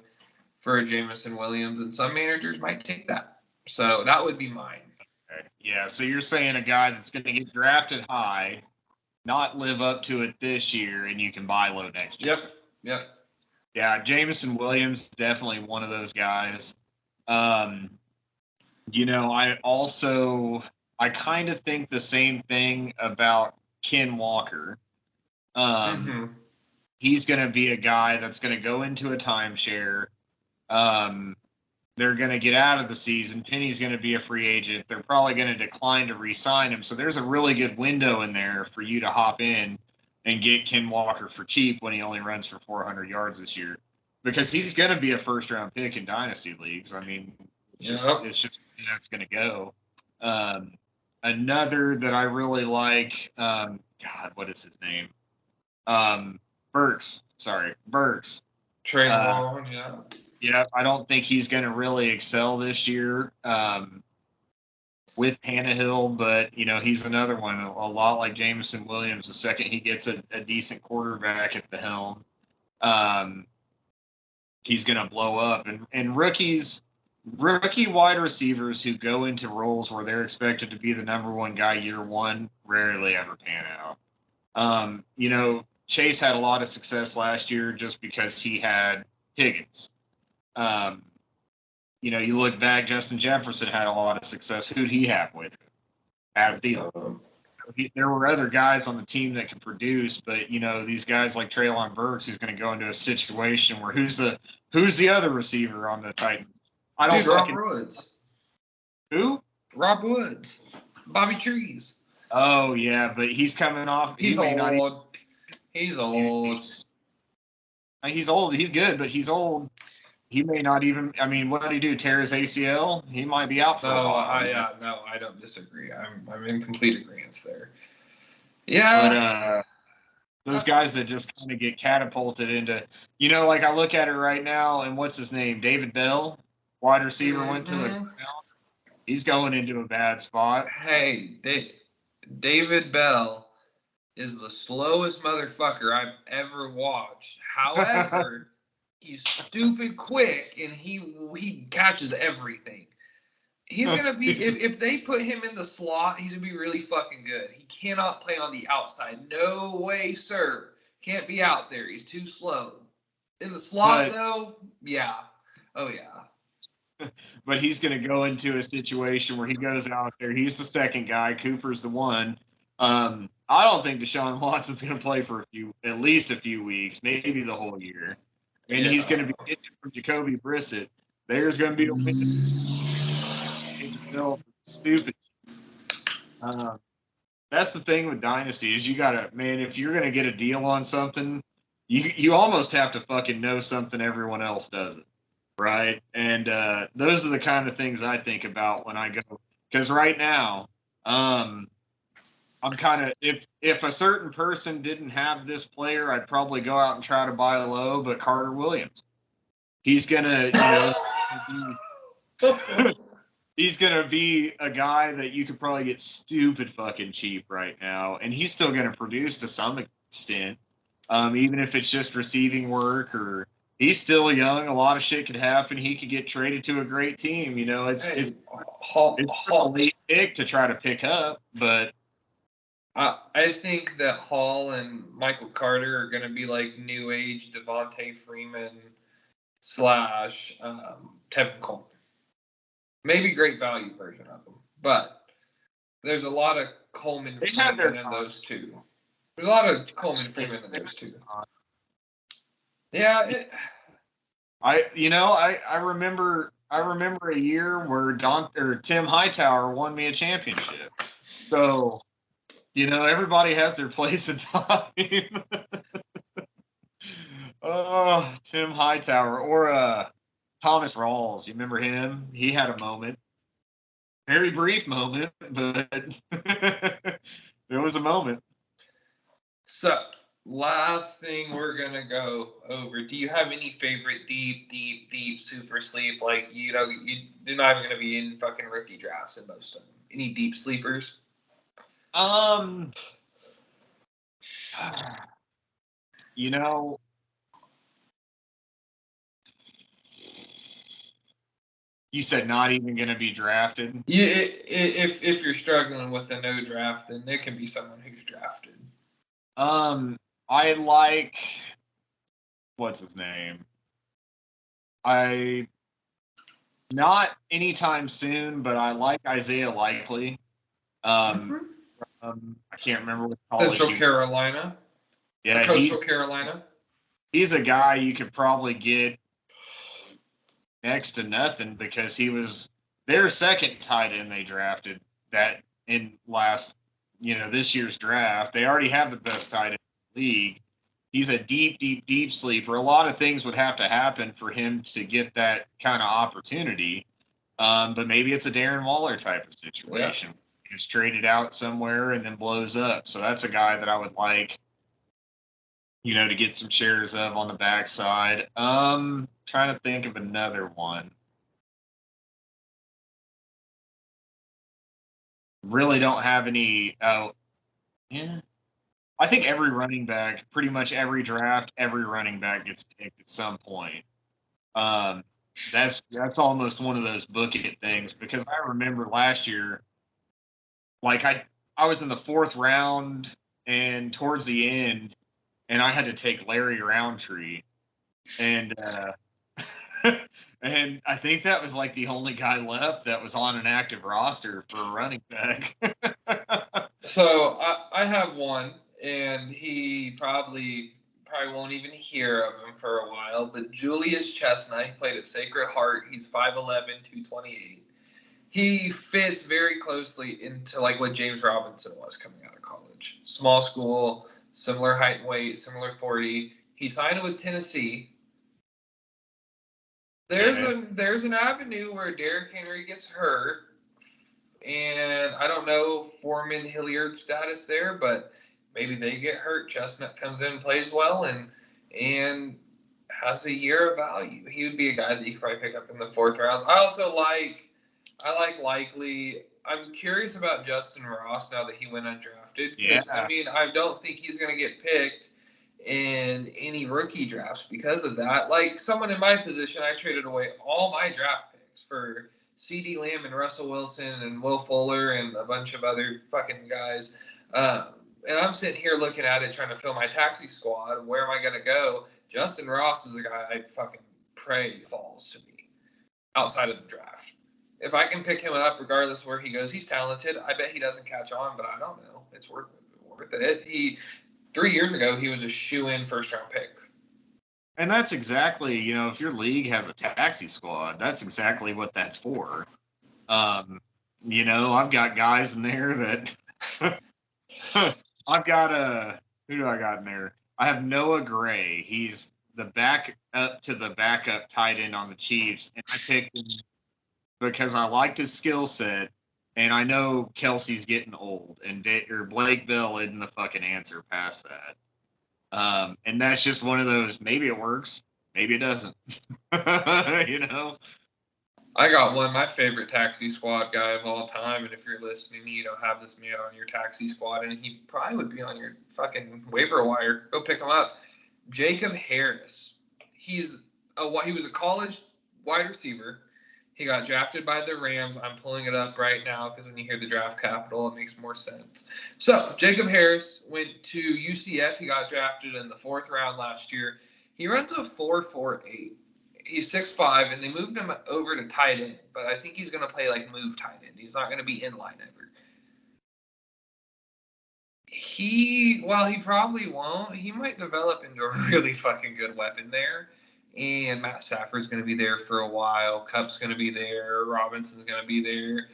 for a Jameson Williams, and some managers might take that. So that would be mine. Okay. Yeah, so you're saying a guy that's going to get drafted high, not live up to it this year, and you can buy low next year. Yep. Yeah, Jameson Williams, definitely one of those guys. I kind of think the same thing about Ken Walker. He's going to be a guy that's going to go into a timeshare. They're going to get out of the season. Penny's going to be a free agent. They're probably going to decline to re-sign him. So there's a really good window in there for you to hop in and get Ken Walker for cheap when he only runs for 400 yards this year. Because he's going to be a first-round pick in dynasty leagues. I mean, it's just that's going to go. Another that I really like, what is his name? Burks. Traylon, yeah. Yeah, I don't think he's going to really excel this year with Tannehill, but, he's another one, a lot like Jameson Williams. The second he gets a decent quarterback at the helm, he's going to blow up. And rookie wide receivers who go into roles where they're expected to be the number one guy year one rarely ever pan out. Chase had a lot of success last year just because he had Higgins. You look back, Justin Jefferson had a lot of success. Who'd he have with him? Adam Thielen. There were other guys on the team that could produce, but these guys like Treylon Burks, who's going to go into a situation where who's the other receiver on the Titans? Rob Woods. Who? Rob Woods. Bobby Trees. Oh yeah, but he's coming off. He's old. He's old. He's old. He's good, but he's old. he may not even. I mean, what did he do? Tear his ACL? He might be out for a No, while. no, I don't disagree. I'm in complete agreement there. But Yeah. those guys that just kind of get catapulted into, like I look at it right now, and what's his name? David Bell, wide receiver, went to the. He's going into a bad spot. Hey, David Bell is the slowest motherfucker I've ever watched. However, he's stupid quick and he catches everything. He's gonna be if they put him in the slot, he's gonna be really fucking good. He cannot play on the outside. No way, sir. Can't be out there. He's too slow. In the slot though, yeah. Oh yeah. But he's going to go into a situation where he goes out there. He's the second guy. Cooper's the one. I don't think Deshaun Watson's going to play for at least a few weeks, maybe the whole year. And he's going to be hitting from Jacoby Brissett. There's going to be a win. Stupid. That's the thing with Dynasty is you got to, man, if you're going to get a deal on something, you almost have to fucking know something everyone else doesn't. Right. And those are the kind of things I think about when I go. Because right now, I'm kind of, if a certain person didn't have this player, I'd probably go out and try to buy low. But Carter Williams, he's going to, he's going to be a guy that you could probably get stupid fucking cheap right now. And he's still going to produce to some extent, even if it's just receiving work or. He's still young. A lot of shit could happen. He could get traded to a great team. It's a late pick to try to pick up, but I think that Hall and Michael Carter are going to be like new age Devontae Freeman / Tevin Coleman. Maybe great value version of them, but there's a lot of Coleman Freeman in those two. There's a lot of Coleman Freeman in those two. Yeah, I remember a year where Tim Hightower won me a championship. So, everybody has their place in time. Oh, Tim Hightower or Thomas Rawls. You remember him? He had a moment. Very brief moment, but there was a moment. So, last thing we're gonna go over. Do you have any favorite deep super sleep? Like they're not even gonna be in fucking rookie drafts in most of them. Any deep sleepers? You said not even gonna be drafted. Yeah, if you're struggling with a no draft, then there can be someone who's drafted. I like what's his name? Not anytime soon, but I like Isaiah Likely. I can't remember what college. Central Carolina. Yeah, Coastal Carolina. He's a guy you could probably get next to nothing because he was their second tight end they drafted that in this year's draft. They already have the best tight end in the league. He's a deep sleeper. A lot of things would have to happen for him to get that kind of opportunity. But maybe it's a Darren Waller type of situation. Yeah. He gets traded out somewhere and then blows up. So that's a guy that I would like, to get some shares of on the backside. Trying to think of another one. Really don't have any. Yeah. I think every running back, pretty much every draft, every running back gets picked at some point. That's almost one of those book it things because I remember last year, like I was in the 4th round and towards the end, and I had to take Larry Roundtree, and and I think that was like the only guy left that was on an active roster for a running back. So I have one. And he probably won't even hear of him for a while. But Julius Chestnut, he played at Sacred Heart. He's 5'11", 228. He fits very closely into like what James Robinson was coming out of college. Small school, similar height and weight, similar 40. He signed with Tennessee. There's an avenue where Derrick Henry gets hurt, and I don't know Foreman Hilliard status there, but maybe they get hurt. Chestnut comes in, plays well, and has a year of value. He would be a guy that you could probably pick up in the 4th rounds. I like Likely. I'm curious about Justin Ross now that he went undrafted. Yeah. I mean, I don't think he's going to get picked in any rookie drafts because of that. Like someone in my position, I traded away all my draft picks for CD Lamb and Russell Wilson and Will Fuller and a bunch of other fucking guys. And I'm sitting here looking at it, trying to fill my taxi squad. Where am I going to go? Justin Ross is a guy I fucking pray falls to me outside of the draft. If I can pick him up, regardless of where he goes, he's talented. I bet he doesn't catch on, but I don't know. It's worth it. 3 years ago, he was a shoe-in 1st-round pick. And that's exactly, if your league has a taxi squad, that's exactly what that's for. I've got guys in there that I've got who do I got in there? I have Noah Gray. He's the backup to the backup tight end on the Chiefs, and I picked him because I liked his skill set, and I know Kelsey's getting old, and Blake Bell isn't the fucking answer past that. And that's just one of those, maybe it works, maybe it doesn't. I got one, my favorite taxi squad guy of all time, and if you're listening, you don't have this man on your taxi squad, and he probably would be on your fucking waiver wire. Go pick him up. Jacob Harris. He was a college wide receiver. He got drafted by the Rams. I'm pulling it up right now because when you hear the draft capital, it makes more sense. So, Jacob Harris went to UCF. He got drafted in the 4th round last year. He runs a 4.48. He's 6'5", and they moved him over to tight end, but I think he's going to play like move tight end. He's not going to be in line ever. He probably won't. He might develop into a really fucking good weapon there. And Matt Stafford's going to be there for a while. Kupp's going to be there. Robinson's going to be there.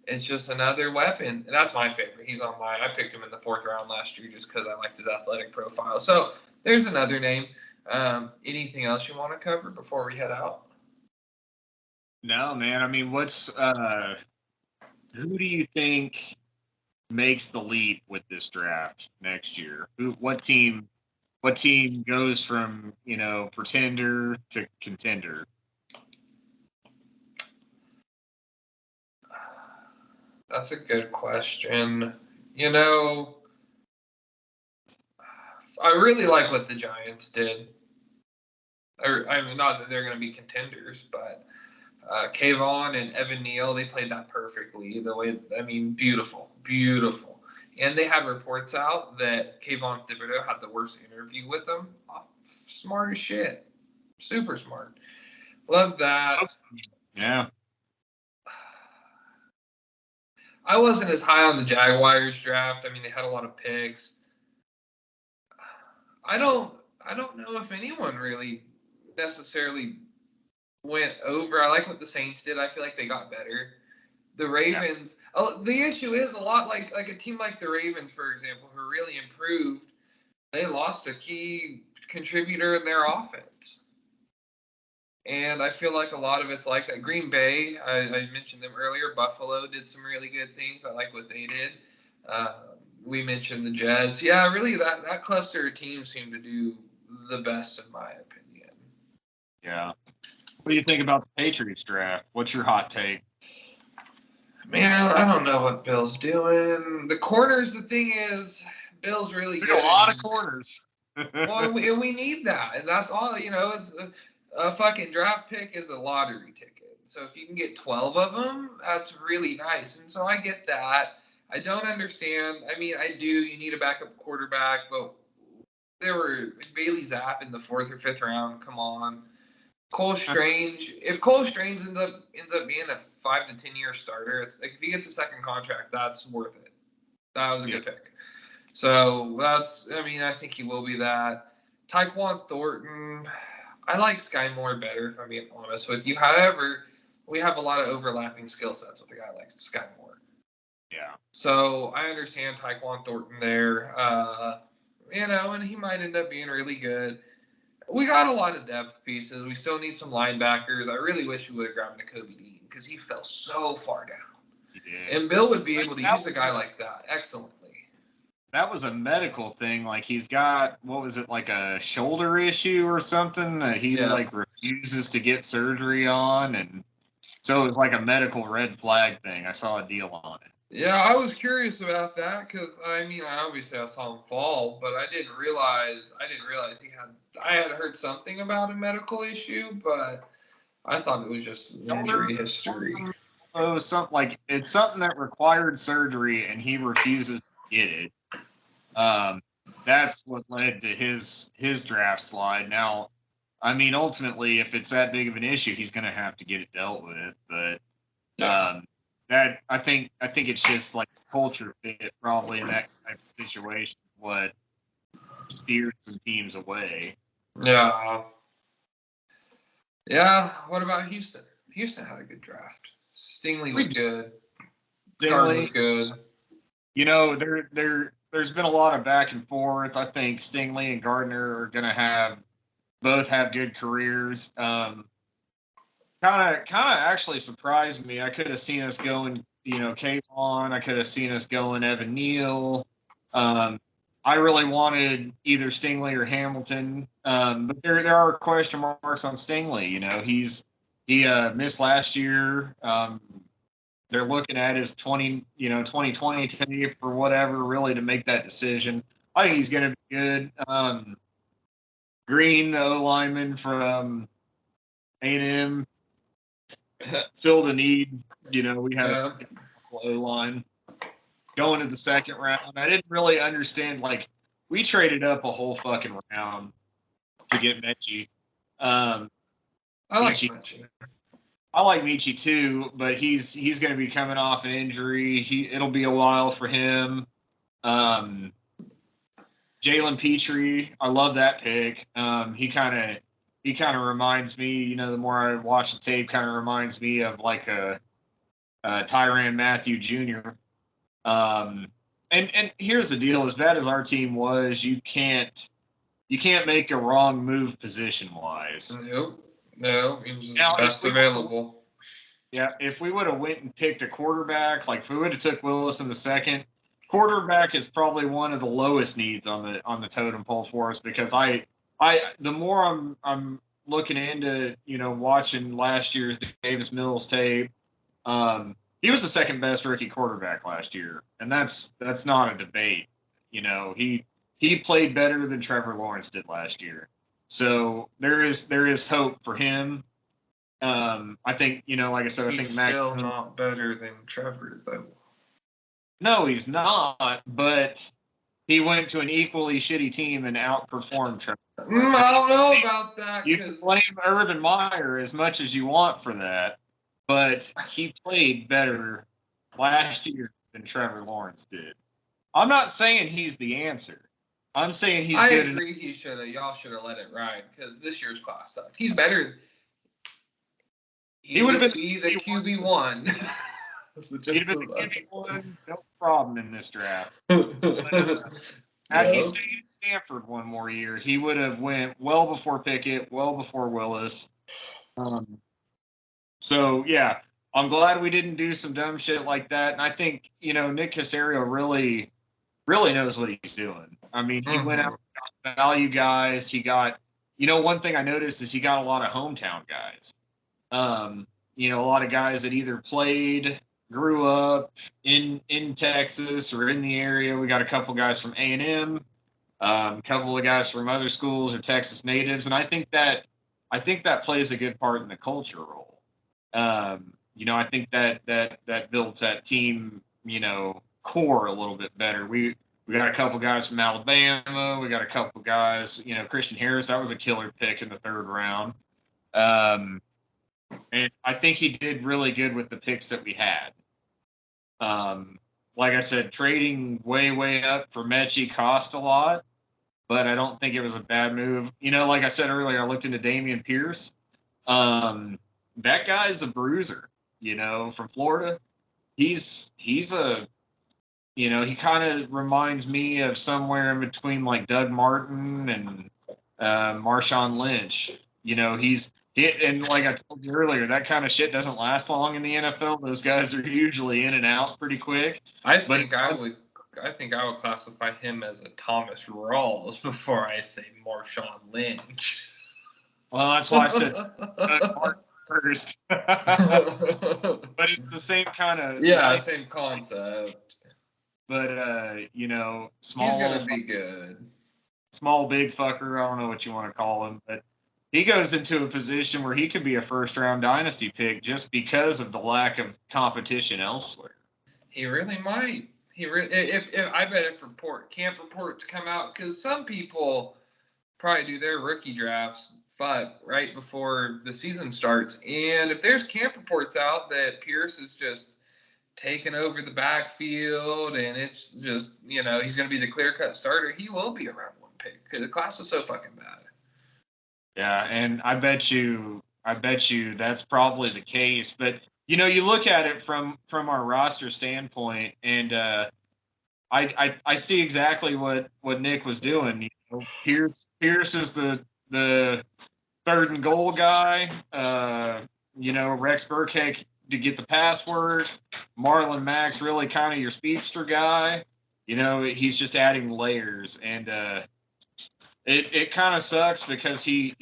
It's just another weapon. And that's my favorite. He's on mine. I picked him in the 4th round last year just because I liked his athletic profile. So there's another name. Anything else you want to cover before we head out? No, man. I mean, who do you think makes the leap with this draft next year? What team goes from, pretender to contender? That's a good question. I really like what the Giants did. I mean, not that they're going to be contenders, but Kayvon and Evan Neal, they played that perfectly. Beautiful. And they had reports out that Kayvon Thibodeau had the worst interview with them. Oh, smart as shit. Super smart. Love that. Yeah. I wasn't as high on the Jaguars draft. I mean, they had a lot of picks. I don't know if anyone really necessarily went over. I like what the Saints did. I feel like they got better. The Ravens, the issue is a lot like a team like the Ravens, for example, who really improved. They lost a key contributor in their offense. And I feel like a lot of it's like that. Green Bay, I mentioned them earlier. Buffalo did some really good things. I like what they did. We mentioned the Jets. Yeah, really, that cluster of teams seemed to do the best, in my opinion. Yeah. What do you think about the Patriots draft? What's your hot take? Man, I don't know what Bill's doing. The corners, the thing is, Bill's really good. A lot of corners. Well, we need that, and that's all. It's a fucking draft pick is a lottery ticket. So if you can get 12 of them, that's really nice. And so I get that. I don't understand. I mean, I do. You need a backup quarterback, but there were Bailey Zapp in the 4th or 5th round. Come on, Cole Strange. If Cole Strange ends up being a 5 to 10 year starter, it's like if he gets a second contract, that's worth it. That was a good pick. So I think he will be that. Tyquan Thornton. I like Sky Moore better, if I'm being honest with you. However, we have a lot of overlapping skill sets with a guy like Sky Moore. Yeah. So I understand Tyquan Thornton there. And he might end up being really good. We got a lot of depth pieces. We still need some linebackers. I really wish we would have grabbed Nakobe Dean because he fell so far down. Yeah. And Bill would be able to use a guy like that excellently. That was a medical thing. Like he's got, what was it, like a shoulder issue or something that he like refuses to get surgery on, and so it was like a medical red flag thing. I saw a deal on it. Yeah, I was curious about that because I saw him fall, but I didn't realize I had heard something about a medical issue, but I thought it was just injury history. Oh, something like it's something that required surgery, and he refuses to get it. That's what led to his draft slide. Now, I mean, ultimately, if it's that big of an issue, he's going to have to get it dealt with. But that I think it's just like culture fit, probably in that type of situation, what steered some teams away. Yeah. Yeah. What about Houston? Houston had a good draft. Stingley was good. Stingley was good. You know, there's been a lot of back and forth. I think Stingley and Gardner are going to both have good careers. Kind of actually surprised me. I could have seen us going, Kayvon. I could have seen us going Evan Neal. I really wanted either Stingley or Hamilton, but there are question marks on Stingley. He missed last year. They're looking at his 2020 tape or whatever, really, to make that decision. I think he's going to be good. Green, the O lineman from A&M, filled a need. We had a O line going to the second round. I didn't really understand. Like, we traded up a whole fucking round to get Mechie. I like Mechie. I like Michi too, but he's going to be coming off an injury. It'll be a while for him. Jalen Petrie, I love that pick. He kind of reminds me, the more I watch the tape, kind of reminds me of like a Tyrann Mathieu Jr. And here's the deal: as bad as our team was, you can't make a wrong move position wise. Nope. No, now, best available. Yeah, if we would have went and picked a quarterback, like if we would have took Willis in the second, quarterback is probably one of the lowest needs on the totem pole for us, because the more I'm looking into watching last year's Davis Mills tape, he was the second best rookie quarterback last year, and that's not a debate. He played better than Trevor Lawrence did last year. So there is hope for him. I think, like I said, I think Mac still not better than Trevor though. No, he's not, but he went to an equally shitty team and outperformed Trevor. I don't know about that. You can blame Urban Meyer as much as you want for that, but he played better last year than Trevor Lawrence did. I'm not saying he's the answer. I'm saying he's good. I agree. Y'all should have let it ride, because this year's class sucked. He's better. He would have been the QB1. He'd have been the QB1, no problem in this draft. Had he stayed at Stanford one more year, he would have went well before Pickett, well before Willis. So yeah, I'm glad we didn't do some dumb shit like that. And I think Nick Caserio really knows what he's doing. I mean, he went out and got value guys. He got, one thing I noticed is he got a lot of hometown guys. A lot of guys that either played, grew up in Texas or in the area. We got a couple guys from A&M, a couple of guys from other schools or Texas natives, and I think that plays a good part in the culture role. I think that builds that team, core a little bit better. We got a couple guys from Alabama. We got a couple guys, Christian Harris, that was a killer pick in the third round. And I think he did really good with the picks that we had. Like I said, trading way up for Mechie cost a lot, but I don't think it was a bad move. Like I said earlier, I looked into Dameon Pierce. That guy's a bruiser, from Florida. He's a, he kind of reminds me of somewhere in between like Doug Martin and Marshawn Lynch. And like I told you earlier, that kind of shit doesn't last long in the NFL. Those guys are usually in and out pretty quick. I think I would classify him as a Thomas Rawls before I say Marshawn Lynch. Well, that's why I said Mark first. But it's the same kind of same concept. But small. He's gonna be good. Small big fucker. I don't know what you want to call him, but he goes into a position where he could be a first-round dynasty pick just because of the lack of competition elsewhere. He really might. If I bet if camp reports come out, because some people probably do their rookie drafts right before the season starts, and if there's camp reports out that Pierce is just taking over the backfield and it's just he's going to be the clear-cut starter, he will be a round one pick because the class is so fucking bad. Yeah, and I bet you that's probably the case. But you look at it from our roster standpoint, and I see exactly what Nick was doing. Pierce is the third and goal guy. Rex Burkhead to get the password. Marlon Mack's really kind of your speedster guy. He's just adding layers, and it kind of sucks because him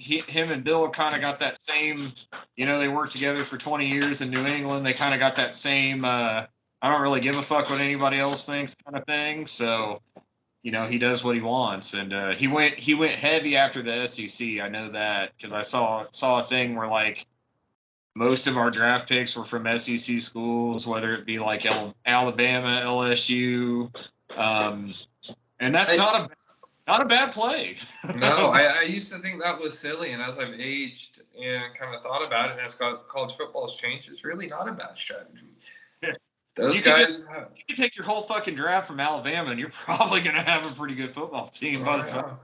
and Bill kind of got that same. They worked together for 20 years in New England. They kind of got that same. I don't really give a fuck what anybody else thinks kind of thing. So, he does what he wants, and he went heavy after the SEC. I know that because I saw a thing where like most of our draft picks were from SEC schools, whether it be like Alabama, LSU, and that's not a bad play. No, I used to think that was silly, and as I've aged and kind of thought about it, and as college football has changed, it's really not a bad strategy. Yeah. Those guys. You can take your whole fucking draft from Alabama, and you're probably going to have a pretty good football team by the time.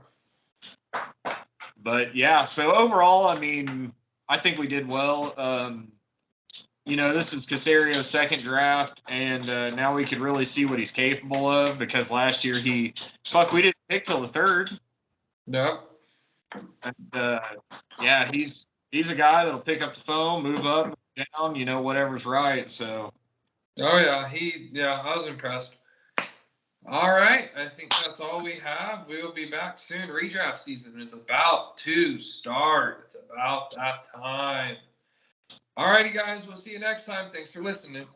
But yeah, so overall, I mean, I think we did well. This is Casario's second draft, and now we could really see what he's capable of because last year we didn't pick till the third. No. And yeah, he's a guy that'll pick up the phone, move up, move down, whatever's right. So. Oh yeah, I was impressed. All right, I think that's all we have. We will be back soon. Redraft season is about to start. It's about that time. All righty, guys. We'll see you next time. Thanks for listening.